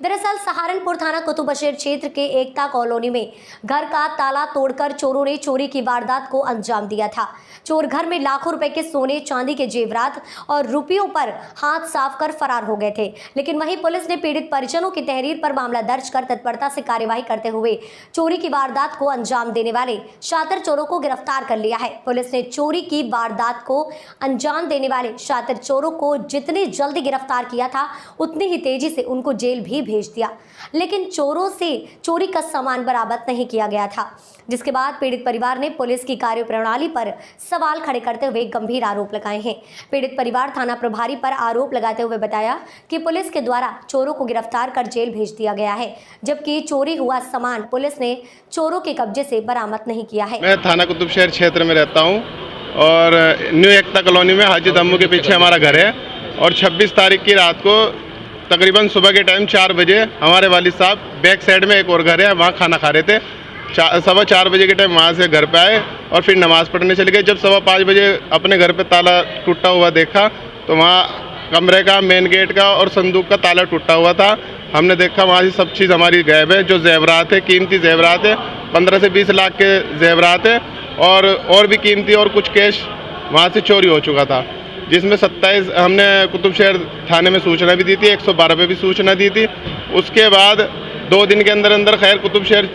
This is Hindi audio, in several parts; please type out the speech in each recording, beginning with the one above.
दरअसल सहारनपुर थाना कुतुबशेर क्षेत्र के एकता कॉलोनी में घर का ताला तोड़कर चोरों ने चोरी की वारदात को अंजाम दिया था। चोर घर में लाखों रुपए के सोने चांदी के जेवरात और रुपयों पर हाथ साफ कर फरार हो गए थे। लेकिन वहीं पुलिस ने पीड़ित परिजनों की तहरीर पर मामला दर्ज कर तत्परता से कार्यवाही करते हुए चोरी की वारदात को अंजाम देने वाले शातिर चोरों को गिरफ्तार कर लिया है। पुलिस ने चोरी की वारदात को अंजाम देने वाले शातिर चोरों को जितनी जल्दी गिरफ्तार किया था उतनी ही तेजी से उनको जेल भी भेज दिया, लेकिन चोरों से चोरी का सामान बरामद नहीं किया गया था, जिसके बाद पीड़ित परिवार ने पुलिस की कार्यप्रणाली पर सवाल खड़े करते हुए गंभीर आरोप लगाए हैं। पीड़ित परिवार थाना प्रभारी पर आरोप लगाते हुए बताया कि पुलिस के द्वारा चोरों को गिरफ्तार कर जेल भेज दिया गया है, जबकि चोरी हुआ सामान पुलिस ने चोरों के कब्जे से बरामद नहीं किया है। मैं थाना कुतुबशेर क्षेत्र में रहता हूँ और न्यू एकता कॉलोनी में हाजी दम्मू के पीछे हमारा घर है और 26 तारीख की रात को तकरीबन सुबह के टाइम 4 बजे हमारे वालिद साहब बैक साइड में एक और घर है, वहाँ खाना खा रहे थे। 4:15 बजे के टाइम वहाँ से घर पे आए और फिर नमाज़ पढ़ने चले गए। जब 5:15 बजे अपने घर पे ताला टूटा हुआ देखा तो वहाँ कमरे का, मेन गेट का और संदूक का ताला टूटा हुआ था। हमने देखा वहाँ से सब चीज़ हमारी गायब है। जो जेवरात है, कीमती जेवरात है, 15 से 20 लाख के जेवरात है और भी कीमती और कुछ कैश वहाँ से चोरी हो चुका था, जिसमें 27 हमने कुतुबशेर थाने में सूचना भी दी थी, 112 पे भी सूचना दी थी। उसके बाद 2 दिन के अंदर अंदर खैर कुतुबशेर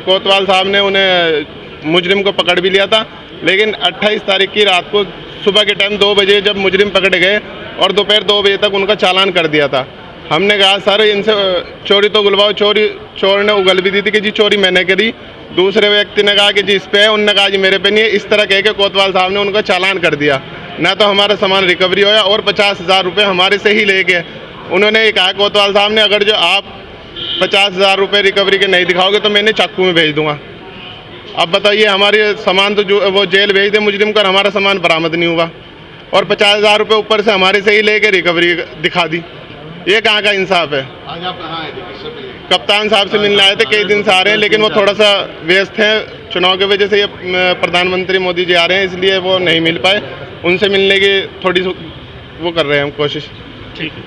कोतवाल साहब ने उन्हें मुजरिम को पकड़ भी लिया था। लेकिन 28 तारीख की रात को सुबह के टाइम 2 बजे जब मुजरिम पकड़े गए और दोपहर 2 बजे तक उनका चालान कर दिया था। हमने कहा सर इनसे चोरी तो गुलवाओ, चोर ने उगल भी दी थी कि जी चोरी मैंने करी। दूसरे व्यक्ति ने कहा कि जी इस पे है, उनने कहा जी मेरे पे नहीं है। इस तरह कह के कोतवाल साहब ने उनका चालान कर दिया। ना तो हमारा सामान रिकवरी होया और 50,000 रुपये हमारे से ही ले गए। उन्होंने ये कहा कोतवाल साहब ने, अगर जो आप 50,000 रुपये रिकवरी के नहीं दिखाओगे तो मैंने चाकू में भेज दूंगा। अब बताइए, हमारे सामान तो जो वो जेल भेज दे मुजरिम कर, हमारा सामान बरामद नहीं हुआ और 50,000 रुपये ऊपर से हमारे से ही लेके रिकवरी दिखा दी। ये कहाँ का इंसाफ है? आज आप कहाँ आए थे? किससे मिले? कप्तान साहब से मिलने आए थे, कई दिन से आ रहे हैं, लेकिन वो थोड़ा सा व्यस्त हैं। चुनाव की वजह से ये प्रधानमंत्री मोदी जी आ रहे हैं, इसलिए वो नहीं मिल पाए। उनसे मिलने की थोड़ी वो कर रहे हैं हम कोशिश। ठीक है।